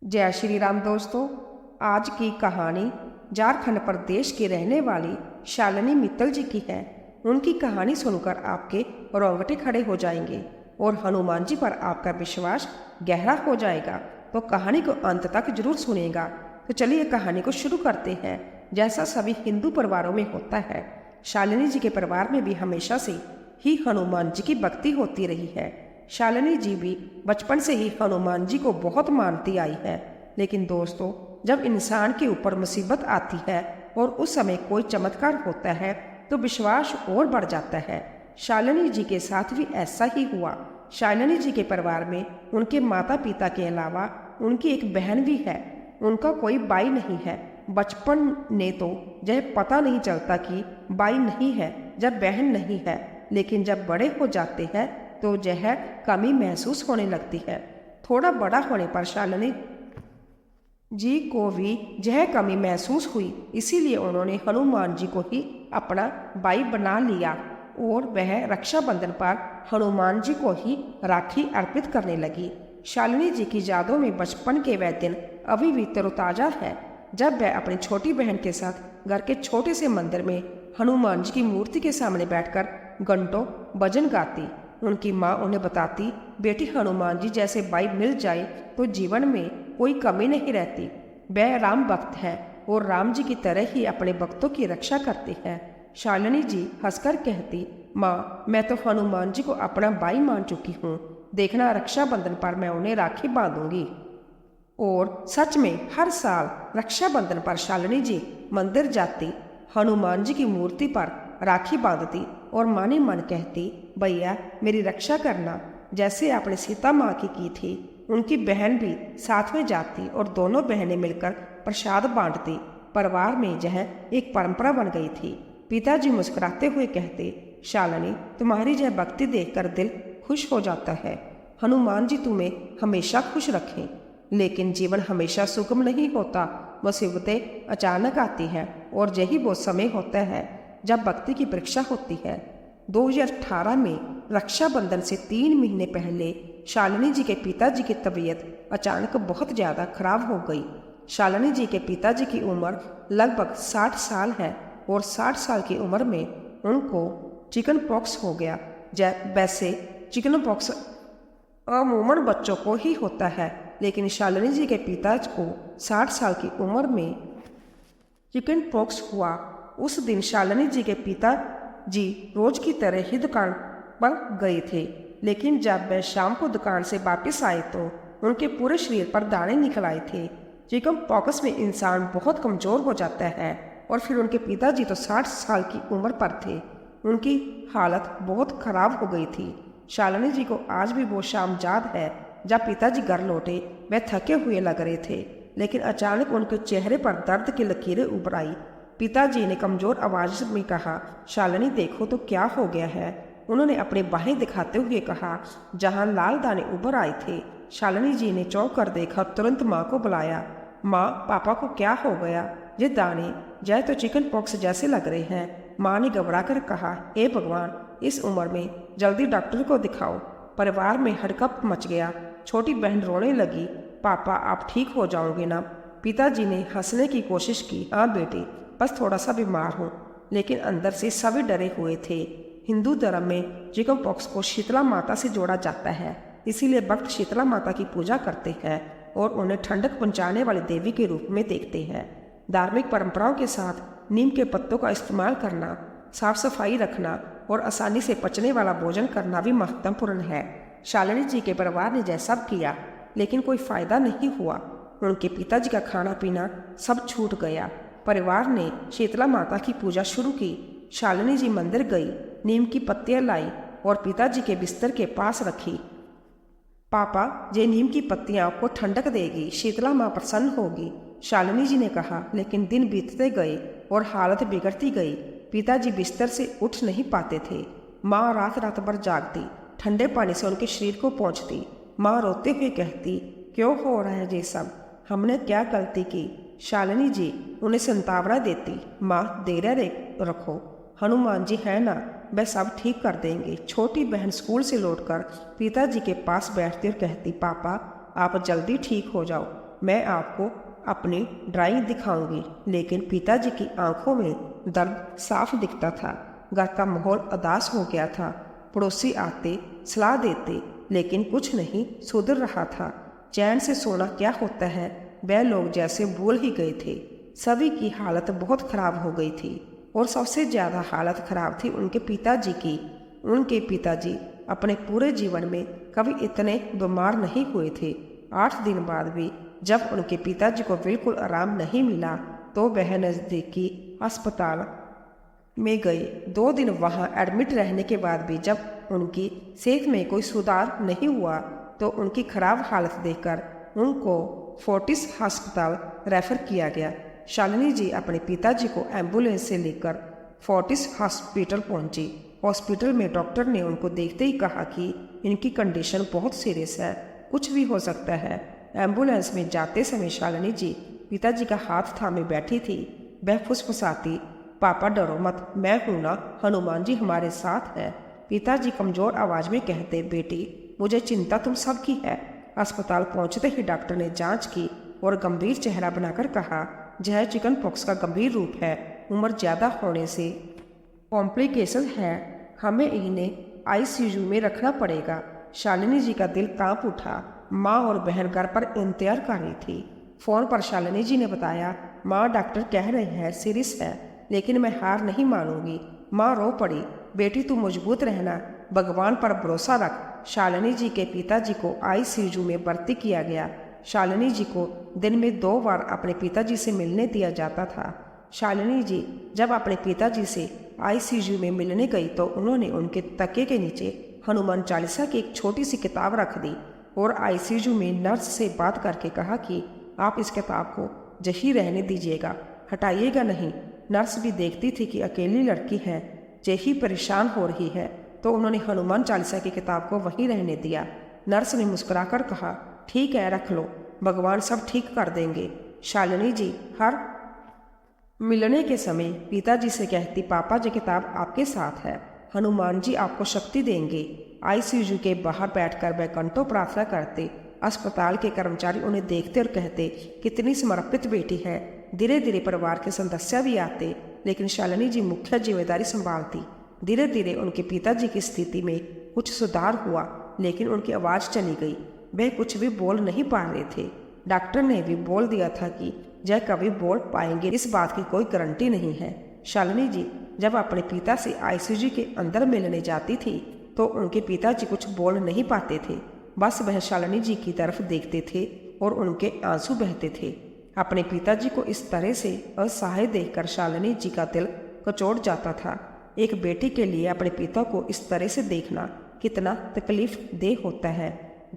जय श्री राम दोस्तों। आज की कहानी झारखंड प्रदेश की रहने वाली शालिनी मित्तल जी की है। उनकी कहानी सुनकर आपके रोंगटे खड़े हो जाएंगे और हनुमान जी पर आपका विश्वास गहरा हो जाएगा। तो कहानी को अंत तक जरूर सुनेगा। तो चलिए कहानी को शुरू करते हैं। जैसा सभी हिंदू परिवारों में होता है, शालिनी जी के परिवार में भी हमेशा से ही हनुमान जी की भक्ति होती रही है। शालिनी जी भी बचपन से ही हनुमान जी को बहुत मानती आई है। लेकिन दोस्तों, जब इंसान के ऊपर मुसीबत आती है और उस समय कोई चमत्कार होता है तो विश्वास और बढ़ जाता है। शालिनी जी के साथ भी ऐसा ही हुआ। शालिनी जी के परिवार में उनके माता पिता के अलावा उनकी एक बहन भी है। उनका कोई भाई नहीं है। बचपन ने तो यह पता नहीं चलता कि भाई नहीं है जब बहन नहीं है, लेकिन जब बड़े हो जाते हैं तो यह कमी महसूस होने लगती है। थोड़ा बड़ा होने पर शालिनी जी को भी यह कमी महसूस हुई, इसीलिए उन्होंने हनुमान जी को ही अपना भाई बना लिया और वह रक्षाबंधन पर हनुमान जी को ही राखी अर्पित करने लगी। शालिनी जी की यादों में बचपन के वह दिन अभी भी तरोताजा है, जब वह अपनी छोटी बहन के साथ घर के छोटे से मंदिर में हनुमान जी की मूर्ति के सामने बैठकर घंटों भजन गाती। उनकी माँ उन्हें बताती, बेटी हनुमान जी जैसे भाई मिल जाए तो जीवन में कोई कमी नहीं रहती। वह राम भक्त है और राम जी की तरह ही अपने भक्तों की रक्षा करते हैं। शालिनी जी हंसकर कहती, माँ मैं तो हनुमान जी को अपना भाई मान चुकी हूँ। देखना रक्षाबंधन पर मैं उन्हें राखी बांधूंगी। और सच में हर साल रक्षाबंधन पर शालिनी जी मंदिर जाती, हनुमान जी की मूर्ति पर राखी बांधती और माने मन कहती, भैया मेरी रक्षा करना, जैसे आपने सीता माँ की थी। उनकी बहन भी साथ में जाती और दोनों बहनें मिलकर प्रसाद बांटती। परिवार में यह एक परंपरा बन गई थी। पिताजी मुस्कुराते हुए कहते, शालिनी तुम्हारी यह भक्ति देखकर दिल खुश हो जाता है। हनुमान जी तुम्हें हमेशा खुश रखें। लेकिन जीवन हमेशा सुगम नहीं होता। मुसीबतें अचानक आती हैं और यही वो समय होता है जब भक्ति की परीक्षा होती है। 2018 में रक्षाबंधन से 3 महीने पहले शालिनी जी के पिताजी की तबीयत अचानक बहुत ज़्यादा खराब हो गई। शालिनी जी के पिताजी की उम्र लगभग 60 साल है और 60 साल की उम्र में उनको चिकन पॉक्स हो गया। वैसे चिकन पॉक्स अमूमन बच्चों को ही होता है, लेकिन शालिनी जी के पिताजी को 60 साल की उम्र में चिकन पॉक्स हुआ। उस दिन शालिनी जी के पिताजी रोज की तरह ही दुकान पर गए थे, लेकिन जब वह शाम को दुकान से वापस आए तो उनके पूरे शरीर पर दाने निकल आए थे। चिकन पॉक्स में इंसान बहुत कमज़ोर हो जाता है और फिर उनके पिताजी तो 60 साल की उम्र पर थे। उनकी हालत बहुत खराब हो गई थी। शालिनी जी को आज भी वो शाम याद है जब पिताजी घर लौटे। वह थके हुए लग रहे थे, लेकिन अचानक उनके चेहरे पर दर्द की लकीरें उभर आई। पिताजी ने कमज़ोर आवाज़ में कहा, शालिनी देखो तो क्या हो गया है। उन्होंने अपने बाहें दिखाते हुए कहा, जहां लाल दाने उभर आए थे। शालिनी जी ने चौंक कर देखा, तुरंत माँ को बुलाया। माँ पापा को क्या हो गया? ये दाने जय तो चिकन पॉक्स जैसे लग रहे हैं। माँ ने घबरा कर कहा, हे भगवान, इस उम्र में जल्दी डॉक्टर को दिखाओ। परिवार में हड़कंप मच गया। छोटी बहन रोने लगी, पापा आप ठीक हो जाओगे ना? पिताजी ने हंसने की कोशिश की, हाँ बेटी, बस थोड़ा सा बीमार हूँ। लेकिन अंदर से सभी डरे हुए थे। हिंदू धर्म में चिकन पॉक्स को शीतला माता से जोड़ा जाता है, इसीलिए भक्त शीतला माता की पूजा करते हैं और उन्हें ठंडक पहुँचाने वाली देवी के रूप में देखते हैं। धार्मिक परंपराओं के साथ नीम के पत्तों का इस्तेमाल करना, साफ सफाई रखना और आसानी से पचने वाला भोजन करना भी महत्वपूर्ण है। शालिनी जी के परिवार ने यह सब किया, लेकिन कोई फायदा नहीं हुआ। उनके पिताजी का खाना पीना सब छूट गया। परिवार ने शीतला माता की पूजा शुरू की। शालिनी जी मंदिर गई, नीम की पत्तियां लाई और पिताजी के बिस्तर के पास रखी। पापा, ये नीम की पत्तियां आपको ठंडक देगी, शीतला माँ प्रसन्न होगी, शालिनी जी ने कहा। लेकिन दिन बीतते गए और हालत बिगड़ती गई। पिताजी बिस्तर से उठ नहीं पाते थे। माँ रात रात भर जागती, ठंडे पानी से उनके शरीर को पोंछती। माँ रोते हुए कहती, क्यों हो रहा है ये सब? हमने क्या गलती की? शालिनी जी उन्हें संतावना देती, माँ धैर्य रखो, हनुमान जी है ना, वह सब ठीक कर देंगे। छोटी बहन स्कूल से लौटकर पिताजी के पास बैठती और कहती, पापा आप जल्दी ठीक हो जाओ। मैं आपको अपनी ड्राइंग दिखाऊंगी। लेकिन पिताजी की आंखों में दर्द साफ दिखता था। घर का माहौल उदास हो गया था। पड़ोसी आते, सलाह देते, लेकिन कुछ नहीं सुधर रहा था। चैन से सोना क्या होता है, वह लोग जैसे भूल ही गए थे। सभी की हालत बहुत खराब हो गई थी और सबसे ज़्यादा हालत खराब थी उनके पिताजी की। उनके पिताजी अपने पूरे जीवन में कभी इतने बीमार नहीं हुए थे। 8 दिन बाद भी जब उनके पिताजी को बिल्कुल आराम नहीं मिला तो वह नज़दीकी अस्पताल में गए। 2 दिन वहां एडमिट रहने के बाद भी जब उनकी सेहत में कोई सुधार नहीं हुआ तो उनकी खराब हालत देखकर उनको फोर्टिस अस्पताल रेफर किया गया। शालिनी जी अपने पिताजी को एम्बुलेंस से लेकर फोर्टिस हॉस्पिटल पहुंची। हॉस्पिटल में डॉक्टर ने उनको देखते ही कहा कि इनकी कंडीशन बहुत सीरियस है, कुछ भी हो सकता है। एम्बुलेंस में जाते समय शालिनी जी पिताजी का हाथ थामे बैठी थी। वह फुसफुसाती, पापा डरो मत, मैं हूं ना, हनुमान जी हमारे साथ है। पिताजी कमजोर आवाज में कहते, बेटी मुझे चिंता तुम सबकी है। अस्पताल पहुंचते ही डॉक्टर ने जांच की और गंभीर चेहरा बनाकर कहा, यह चिकन पॉक्स का गंभीर रूप है, उम्र ज्यादा होने से कॉम्प्लिकेशन है, हमें इन्हें आईसीयू में रखना पड़ेगा। शालिनी जी का दिल कांप उठा। माँ और बहन घर पर इंतजार कर रही थी। फोन पर शालिनी जी ने बताया, माँ डॉक्टर कह रहे हैं सीरियस है, लेकिन मैं हार नहीं मानूंगी। माँ रो पड़ी, बेटी तू मजबूत रहना, भगवान पर भरोसा रख। शालिनी जी के पिताजी को आईसीयू में भर्ती किया गया। शालिनी जी को दिन में 2 बार अपने पिताजी से मिलने दिया जाता था। शालिनी जी जब अपने पिताजी से आईसीयू में मिलने गई तो उन्होंने उनके तकिए के नीचे हनुमान चालीसा की एक छोटी सी किताब रख दी और आईसीयू में नर्स से बात करके कहा कि आप इस किताब को यहीं रहने दीजिएगा, हटाइएगा नहीं। नर्स भी देखती थी कि अकेली लड़की है, यही परेशान हो रही है, तो उन्होंने हनुमान चालीसा की किताब को वहीं रहने दिया। नर्स ने मुस्कुराकर कहा, ठीक है रख लो, भगवान सब ठीक कर देंगे। शालिनी जी हर मिलने के समय पिताजी से कहती, पापा जी किताब आपके साथ है, हनुमान जी आपको शक्ति देंगे। आईसीयू के बाहर बैठकर वह घंटों प्रार्थना करते। अस्पताल के कर्मचारी उन्हें देखते और कहते, कितनी समर्पित बेटी है। धीरे धीरे परिवार के सदस्य भी आते, लेकिन शालिनी जी मुख्य जिम्मेदारी संभालती। धीरे धीरे उनके पिताजी की स्थिति में कुछ सुधार हुआ, लेकिन उनकी आवाज़ चली गई। वह कुछ भी बोल नहीं पा रहे थे। डॉक्टर ने भी बोल दिया था कि यह कभी बोल पाएंगे, इस बात की कोई गारंटी नहीं है। शालिनी जी जब अपने पिता से आईसीयू के अंदर मिलने जाती थी तो उनके पिताजी कुछ बोल नहीं पाते थे, बस वह शालिनी जी की तरफ देखते थे और उनके आंसू बहते थे। अपने पिताजी को इस तरह से असहाय देखकर शालिनी जी का दिल कचोट जाता था। एक बेटी के लिए अपने पिता को इस तरह से देखना कितना तकलीफ दे होता है,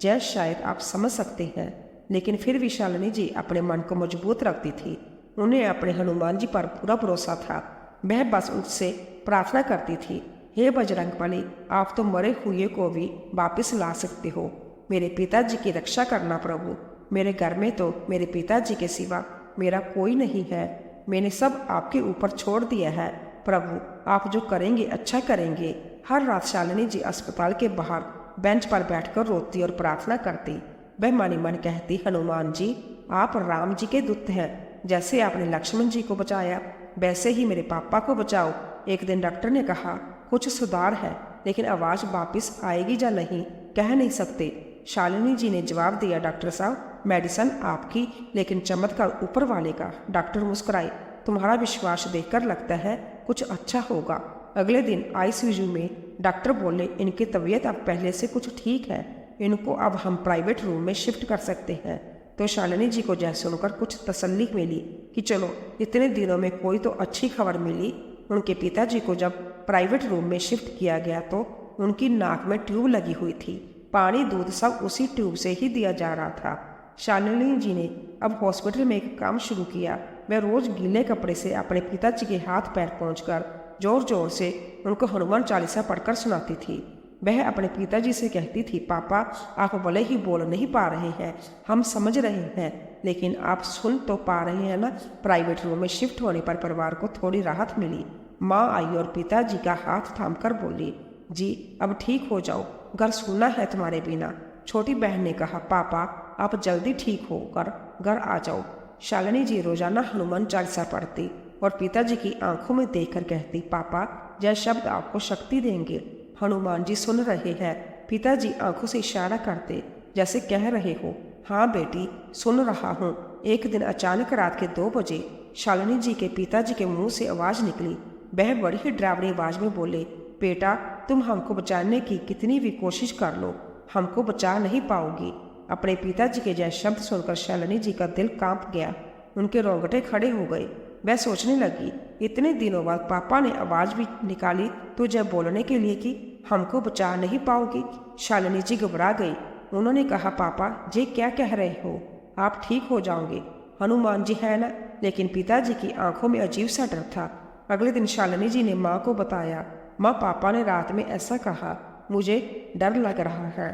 यह शायद आप समझ सकते हैं। लेकिन फिर भी शालिनी जी अपने मन को मजबूत रखती थी। उन्हें अपने हनुमान जी पर पूरा भरोसा था। वह बस उससे प्रार्थना करती थी, हे बजरंगबली, आप तो मरे हुए को भी वापस ला सकते हो। मेरे पिताजी की रक्षा करना प्रभु। मेरे घर में तो मेरे पिताजी के सिवा मेरा कोई नहीं है। मैंने सब आपके ऊपर छोड़ दिया है प्रभु, आप जो करेंगे अच्छा करेंगे। हर रात शालिनी जी अस्पताल के बाहर बेंच पर बैठकर रोती और प्रार्थना करती। वह मनी मन कहती, हनुमान जी आप राम जी के दूत हैं, जैसे आपने लक्ष्मण जी को बचाया वैसे ही मेरे पापा को बचाओ। एक दिन डॉक्टर ने कहा, कुछ सुधार है, लेकिन आवाज़ वापस आएगी या नहीं कह नहीं सकते। शालिनी जी ने जवाब दिया, डॉक्टर साहब मेडिसिन आपकी, लेकिन चमत्कार ऊपर वाले का। डॉक्टर मुस्कुराए, तुम्हारा विश्वास देखकर लगता है कुछ अच्छा होगा। अगले दिन आईसीयू में डॉक्टर बोले, इनकी तबीयत अब पहले से कुछ ठीक है, इनको अब हम प्राइवेट रूम में शिफ्ट कर सकते हैं। तो शालिनी जी को यह सुनकर कुछ तसल्ली मिली कि चलो इतने दिनों में कोई तो अच्छी खबर मिली। उनके पिताजी को जब प्राइवेट रूम में शिफ्ट किया गया तो उनकी नाक में ट्यूब लगी हुई थी। पानी दूध सब उसी ट्यूब से ही दिया जा रहा था। शालिनी जी ने अब हॉस्पिटल में एक काम शुरू किया। वह रोज गीले कपड़े से अपने पिताजी के हाथ पैर पोंछकर जोर जोर से उनको हनुमान चालीसा पढ़कर सुनाती थी। वह अपने पिताजी से कहती थी, पापा आप भले ही बोल नहीं पा रहे हैं, हम समझ रहे हैं, लेकिन आप सुन तो पा रहे हैं ना। प्राइवेट रूम में शिफ्ट होने पर परिवार को थोड़ी राहत मिली। माँ आई और पिताजी का हाथ थामकर बोली, जी अब ठीक हो जाओ, घर सुनना है तुम्हारे बिना। छोटी बहन ने कहा, पापा आप जल्दी ठीक होकर घर आ जाओ। शालिनी जी रोजाना हनुमान चालीसा पढ़ती और पिताजी की आंखों में देखकर कहती, पापा यह शब्द आपको शक्ति देंगे। हनुमान जी सुन रहे हैं। पिताजी आंखों से इशारा करते जैसे कह रहे हो, हाँ बेटी सुन रहा हूँ। एक दिन अचानक रात के 2 बजे शालिनी जी के पिताजी के मुंह से आवाज़ निकली। वह बड़ी ही डरावनी आवाज़ में बोले, बेटा तुम हमको बचाने की कितनी भी कोशिश कर लो, हमको बचा नहीं पाओगी। अपने पिताजी के जय शब्द सुनकर शालिनी जी का दिल कांप गया। उनके रोंगटे खड़े हो गए। वह सोचने लगी, इतने दिनों बाद पापा ने आवाज़ भी निकाली तो जय बोलने के लिए कि हमको बचा नहीं पाओगी। शालिनी जी घबरा गई। उन्होंने कहा, पापा ये क्या कह रहे हो, आप ठीक हो जाओगे, हनुमान जी है ना। लेकिन पिताजी की आंखों में अजीब सा डर था। अगले दिन शालिनी जी ने माँ को बताया, माँ पापा ने रात में ऐसा कहा, मुझे डर लग रहा है।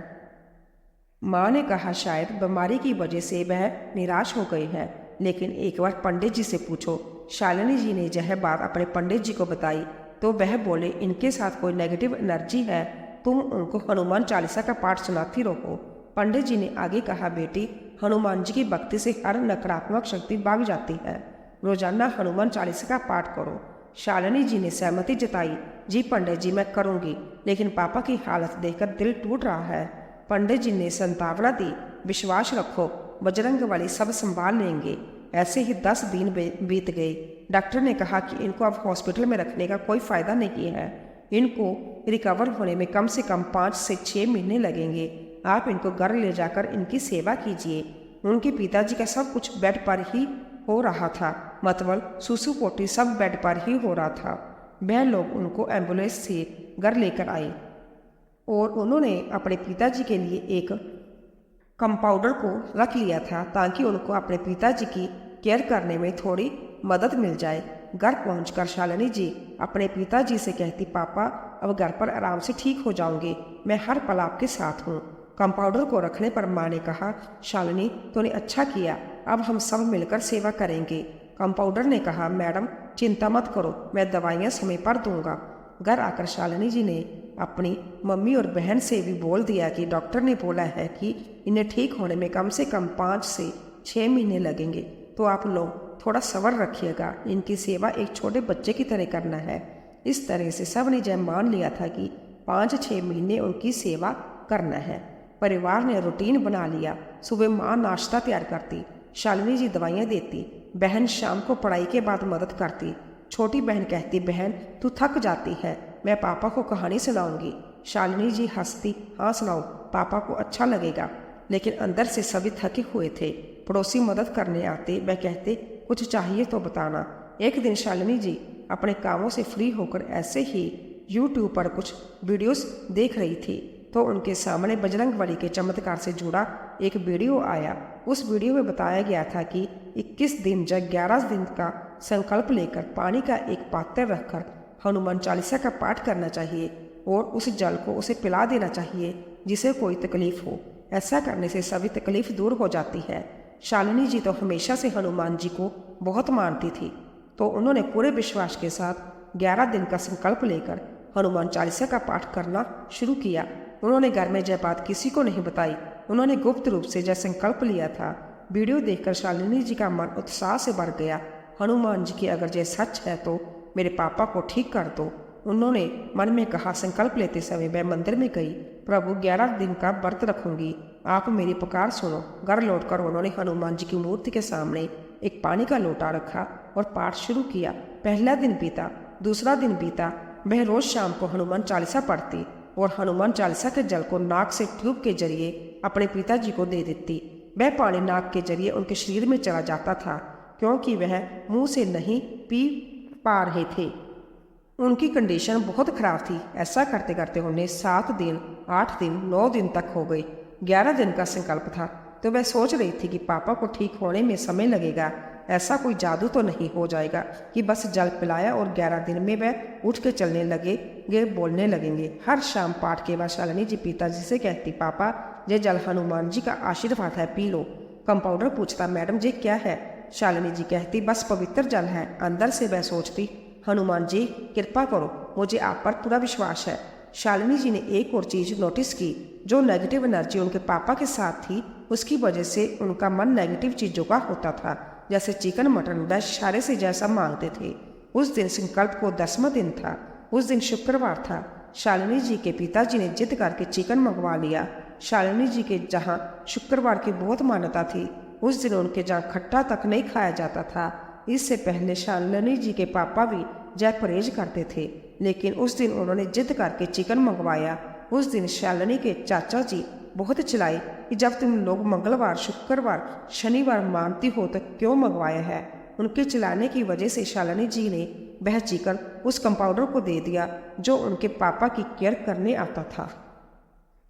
माँ ने कहा शायद बीमारी की वजह से वह निराश हो गई है, लेकिन एक बार पंडित जी से पूछो। शालिनी जी ने यह बात अपने पंडित जी को बताई तो वह बोले, इनके साथ कोई नेगेटिव एनर्जी है, तुम उनको हनुमान चालीसा का पाठ सुनाती रहो। पंडित जी ने आगे कहा, बेटी हनुमान जी की भक्ति से हर नकारात्मक शक्ति भाग जाती है, रोजाना हनुमान चालीसा का पाठ करो। शालिनी जी ने सहमति जताई, जी पंडित जी मैं करूँगी, लेकिन पापा की हालत देखकर दिल टूट रहा है। पंडित जी ने संतावना दी, विश्वास रखो बजरंग वाली सब संभाल लेंगे। ऐसे ही 10 दिन बीत गए। डॉक्टर ने कहा कि इनको अब हॉस्पिटल में रखने का कोई फ़ायदा नहीं है, इनको रिकवर होने में कम से कम 5 से 6 महीने लगेंगे। आप इनको घर ले जाकर इनकी सेवा कीजिए। उनके पिताजी का सब कुछ बेड पर ही हो रहा था, मतलब सुसु पोटी सब बेड पर ही हो रहा था। वह लोग उनको एम्बुलेंस से घर लेकर आए और उन्होंने अपने पिताजी के लिए एक कंपाउंडर को रख लिया था ताकि उनको अपने पिताजी की केयर करने में थोड़ी मदद मिल जाए। घर पहुंचकर शालिनी जी अपने पिताजी से कहती, पापा अब घर पर आराम से ठीक हो जाओगे, मैं हर पल आपके साथ हूँ। कंपाउंडर को रखने पर माँ ने कहा, शालिनी तूने अच्छा किया, अब हम सब मिलकर सेवा करेंगे। कंपाउंडर ने कहा, मैडम चिंता मत करो, मैं दवाइयाँ समय पर दूंगा। घर आकर शालिनी जी ने अपनी मम्मी और बहन से भी बोल दिया कि डॉक्टर ने बोला है कि इन्हें ठीक होने में कम से कम 5 से 6 महीने लगेंगे, तो आप लोग थोड़ा सब्र रखिएगा, इनकी सेवा एक छोटे बच्चे की तरह करना है। इस तरह से सब ने जय मान लिया था कि 5-6 महीने उनकी सेवा करना है। परिवार ने रूटीन बना लिया। सुबह माँ नाश्ता तैयार करती, शालिनी जी दवाइयाँ देती, बहन शाम को पढ़ाई के बाद मदद करती। छोटी बहन कहती, बहन तू थक जाती है, मैं पापा को कहानी सुनाऊंगी। शालिनी जी हंसती, हाँ सुनाओ, पापा को अच्छा लगेगा। लेकिन अंदर से सभी थके हुए थे। पड़ोसी मदद करने आते, वह कहते कुछ चाहिए तो बताना। एक दिन शालिनी जी अपने कामों से फ्री होकर ऐसे ही YouTube पर कुछ वीडियोस देख रही थी तो उनके सामने बजरंगबली के चमत्कार से जुड़ा एक वीडियो आया। उस वीडियो में बताया गया था कि 21 दिन या 11 दिन का संकल्प लेकर पानी का एक पात्र रखकर हनुमान चालीसा का पाठ करना चाहिए और उस जल को उसे पिला देना चाहिए जिसे कोई तकलीफ हो। ऐसा करने से सभी तकलीफ दूर हो जाती है। शालिनी जी तो हमेशा से हनुमान जी को बहुत मानती थी, तो उन्होंने पूरे विश्वास के साथ 11 दिन का संकल्प लेकर हनुमान चालीसा का पाठ करना शुरू किया। उन्होंने घर में यह बात किसी को नहीं बताई। उन्होंने गुप्त रूप से यह संकल्प लिया था। वीडियो देखकर शालिनी जी का मन उत्साह से भर गया। हनुमान जी की अगर यह सच है तो मेरे पापा को ठीक कर दो, उन्होंने मन में कहा। संकल्प लेते समय वह मंदिर में गई। प्रभु 11 दिन का व्रत रखूंगी, आप मेरी पुकार सुनो। घर लौटकर उन्होंने हनुमान जी की मूर्ति के सामने एक पानी का लोटा रखा और पाठ शुरू किया। पहला दिन बीता, दूसरा दिन बीता। वह रोज शाम को हनुमान चालीसा पढ़ती और हनुमान चालीसा के जल को नाक से ट्यूब के जरिए अपने पिताजी को दे देती। वह पानी नाक के जरिए उनके शरीर में चला जाता था क्योंकि वह मुंह से नहीं पी पा रहे थे। उनकी कंडीशन बहुत खराब थी। ऐसा करते करते उन्हें 7 दिन, 8 दिन, 9 दिन तक हो गए। 11 दिन का संकल्प था तो वह सोच रही थी कि पापा को ठीक होने में समय लगेगा। ऐसा कोई जादू तो नहीं हो जाएगा कि बस जल पिलाया और 11 दिन में वह उठ के चलने लगेंगे, बोलने लगेंगे। हर शाम पाठ के बाद शालिनी जी पिताजी से कहती, पापा ये जल हनुमान जी का आशीर्वाद है, पी लो। कंपाउंडर पूछता, मैडम ये क्या है? शालिनी जी कहती, बस पवित्र जल है। अंदर से वह सोचती, हनुमान जी कृपा करो, मुझे आप पर पूरा विश्वास है। शालिनी जी ने एक और चीज नोटिस की, जो नेगेटिव एनर्जी उनके पापा के साथ थी उसकी वजह से उनका मन नेगेटिव चीज़ों का होता था, जैसे चिकन मटन व इशारे से जैसा मांगते थे। उस दिन संकल्प को 10वां दिन था। उस दिन शुक्रवार था। शालिनी जी के पिताजी ने जिद करके चिकन मंगवा लिया। शालिनी जी के जहाँ शुक्रवार की बहुत मान्यता थी, उस दिन उनके जहाँ खट्टा तक नहीं खाया जाता था। इससे पहले शालिनी जी के पापा भी जय परहेज करते थे, लेकिन उस दिन उन्होंने जिद करके चिकन मंगवाया। उस दिन शालिनी के चाचा जी बहुत चिल्लाए कि जब तुम लोग मंगलवार, शुक्रवार, शनिवार मानती हो तो क्यों मंगवाया है। उनके चिल्लाने की वजह से शालिनी जी ने वह चिकन उस कंपाउंडर को दे दिया जो उनके पापा की केयर करने आता था।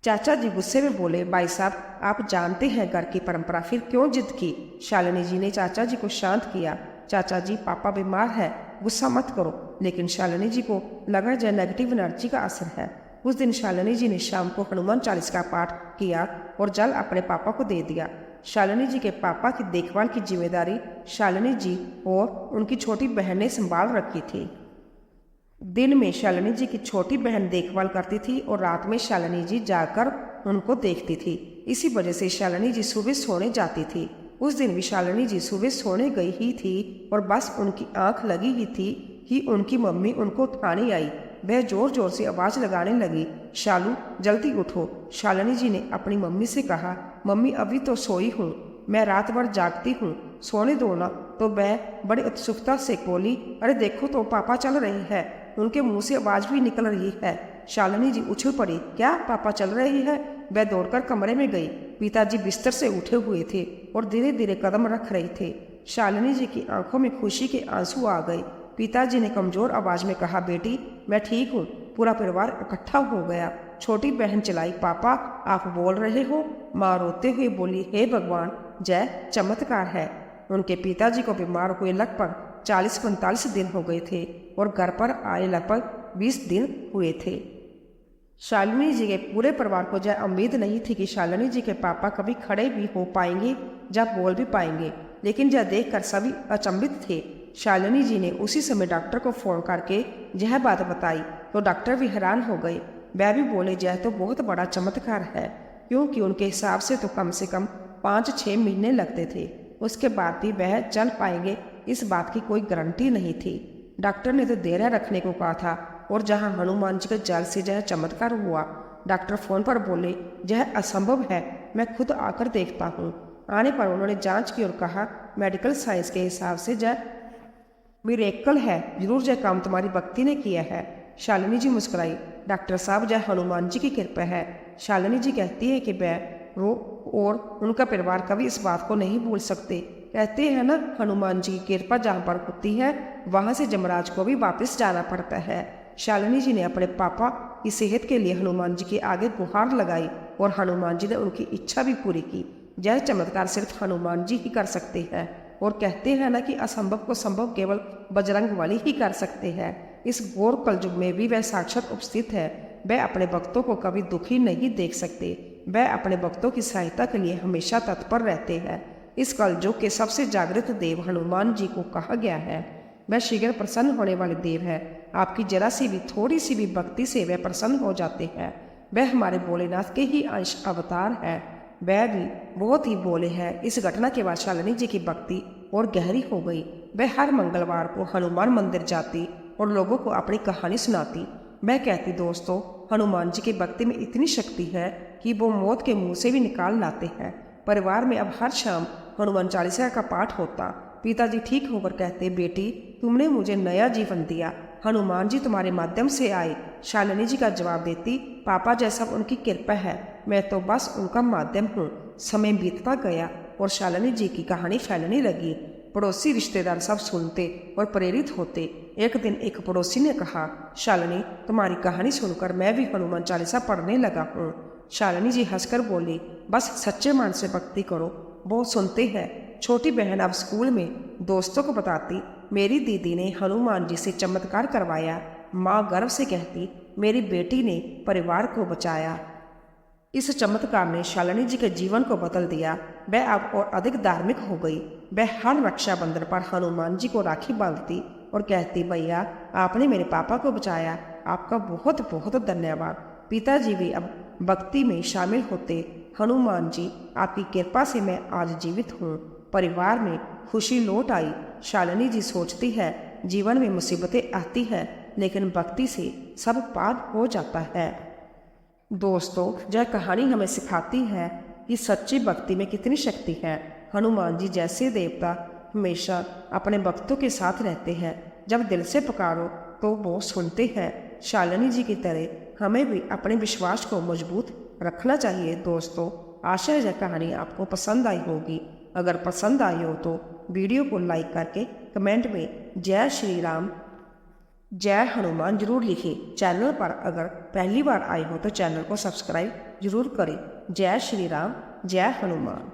चाचा जी गुस्से में बोले, भाई साहब आप जानते हैं घर की परंपरा, फिर क्यों जिद की। शालिनी जी ने चाचा जी को शांत किया। चाचा जी पापा बीमार है, गुस्सा मत करो। लेकिन शालिनी जी को लगा जय नेगेटिव एनर्जी का असर है। उस दिन शालिनी जी ने शाम को हनुमान चालीस का पाठ किया और जल अपने पापा को दे दिया। शालिनी जी के पापा की देखभाल की जिम्मेदारी शालिनी जी और उनकी छोटी बहन ने संभाल रखी थी। दिन में शालिनी जी की छोटी बहन देखभाल करती थी और रात में शालिनी जी जाकर उनको देखती थी। इसी वजह से शालिनी जी सुबह सोने जाती थी। उस दिन भी शालिनी जी सुबह सोने गई ही थी और बस उनकी आंख लगी ही थी कि उनकी मम्मी उनको उठाने आई। वह जोर जोर से आवाज़ लगाने लगी, शालू जल्दी उठो। शालिनी जी ने अपनी मम्मी से कहा, मम्मी अभी तो सोई हूँ, मैं रात भर जागती हूँ, सोने दो ना। तो वह बड़ी उत्सुकता से बोली, अरे देखो तो पापा चल रहे हैं, उनके मुंह से आवाज़ भी निकल रही है। शालिनी जी उछल पड़ी, क्या पापा चल रही है। वह दौड़कर कमरे में गई। पिताजी बिस्तर से उठे हुए थे और धीरे धीरे कदम रख रहे थे। शालिनी जी की आंखों में खुशी के आंसू आ गए। पिताजी ने कमजोर आवाज में कहा, बेटी मैं ठीक हूँ। पूरा परिवार इकट्ठा हो गया। छोटी बहन चिल्लाई, पापा आप बोल रहे हो। माँ रोते हुए बोली, हे भगवान, जय चमत्कार है। उनके पिताजी को बीमार हुए लगभग 40-45 दिन हो गए थे और घर पर आए लगभग 20 दिन हुए थे। शालिनी जी के पूरे परिवार को यह उम्मीद नहीं थी कि शालिनी जी के पापा कभी खड़े भी हो पाएंगे या बोल भी पाएंगे, लेकिन यह देखकर सभी अचंभित थे। शालिनी जी ने उसी समय डॉक्टर को फ़ोन करके यह बात बताई तो डॉक्टर भी हैरान हो गए। वह भी बोले, यह तो बहुत बड़ा चमत्कार है, क्योंकि उनके हिसाब से तो कम से कम 5-6 महीने लगते थे। उसके बाद भी वह चल पाएंगे, इस बात की कोई गारंटी नहीं थी। डॉक्टर ने तो धैर्य रखने को कहा था और जहां हनुमान जी के जल से यह चमत्कार हुआ। डॉक्टर फ़ोन पर बोले, यह असंभव है, मैं खुद आकर देखता हूँ। आने पर उन्होंने जांच की और कहा, मेडिकल साइंस के हिसाब से यह मिरेकल है, जरूर यह काम तुम्हारी भक्ति ने किया है। शालिनी जी मुस्कुराई, डॉक्टर साहब यह हनुमान जी की कृपा है। शालिनी जी कहती है कि वह रो और उनका परिवार कभी इस बात को नहीं भूल सकते। कहते हैं ना, हनुमान जी की कृपा जहाँ पर होती है वहाँ से यमराज को भी वापस जाना पड़ता है। शालिनी जी ने अपने पापा की सेहत के लिए हनुमान जी के आगे गुहार लगाई और हनुमान जी ने उनकी इच्छा भी पूरी की। यह चमत्कार सिर्फ हनुमान जी ही कर सकते हैं और कहते हैं ना कि असंभव को संभव केवल बजरंग बली ही कर सकते हैं। इस घोर कलयुग में भी वह साक्षात उपस्थित है। वह अपने भक्तों को कभी दुखी नहीं देख सकते। वह अपने भक्तों की सहायता के लिए हमेशा तत्पर रहते हैं। इस कलयुग के सबसे जागृत देव हनुमान जी को कहा गया है। वह शीघ्र प्रसन्न होने वाले देव है। आपकी जरा सी भी थोड़ी सी भी भक्ति से वह प्रसन्न हो जाते हैं। वह हमारे भोलेनाथ के ही अंश अवतार है। वह भी बहुत ही भोले हैं। इस घटना के बाद शालिनी जी की भक्ति और गहरी हो गई। वह हर मंगलवार को हनुमान मंदिर जाती और लोगों को अपनी कहानी सुनाती। वह कहती, दोस्तों हनुमान जी की भक्ति में इतनी शक्ति है कि वो मौत के मुंह से भी निकाल लाते हैं। परिवार में अब हर शाम हनुमान चालीसा का पाठ होता। पिताजी ठीक होकर कहते, बेटी तुमने मुझे नया जीवन दिया, हनुमान जी तुम्हारे माध्यम से आए। शालिनी जी का जवाब देती, पापा जैसा उनकी कृपा है, मैं तो बस उनका माध्यम हूँ। समय बीतता गया और शालिनी जी की कहानी फैलने लगी। पड़ोसी रिश्तेदार सब सुनते और प्रेरित होते। एक दिन एक पड़ोसी ने कहा, शालिनी तुम्हारी कहानी सुनकर मैं भी हनुमान चालीसा पढ़ने लगा हूँ। शालिनी जी हंसकर बोली, बस सच्चे मन से भक्ति करो, वो सुनते हैं। छोटी बहन अब स्कूल में दोस्तों को बताती, मेरी दीदी ने हनुमान जी से चमत्कार करवाया। माँ गर्व से कहती, मेरी बेटी ने परिवार को बचाया। इस चमत्कार ने शालिनी जी के जीवन को बदल दिया। वह अब और अधिक धार्मिक हो गई। वह हर रक्षाबंधन पर हनुमान जी को राखी बांधती और कहती, भैया आपने मेरे पापा को बचाया, आपका बहुत बहुत धन्यवाद। पिताजी भी अब भक्ति में शामिल होते हनुमान जी आपकी कृपा से मैं आज जीवित हूँ। परिवार में खुशी लौट आई। शालिनी जी सोचती है जीवन में मुसीबतें आती है, लेकिन भक्ति से सब पार हो जाता है। दोस्तों, यह कहानी हमें सिखाती है कि सच्ची भक्ति में कितनी शक्ति है। हनुमान जी जैसे देवता हमेशा अपने भक्तों के साथ रहते हैं। जब दिल से पुकारो तो वो सुनते हैं। शालिनी जी की तरह हमें भी अपने विश्वास को मजबूत रखना चाहिए। दोस्तों, आशा है यह कहानी आपको पसंद आई होगी। अगर पसंद आई हो तो वीडियो को लाइक करके कमेंट में जय श्री राम, जय हनुमान जरूर लिखें। चैनल पर अगर पहली बार आए हो तो चैनल को सब्सक्राइब जरूर करें। जय श्री राम, जय हनुमान।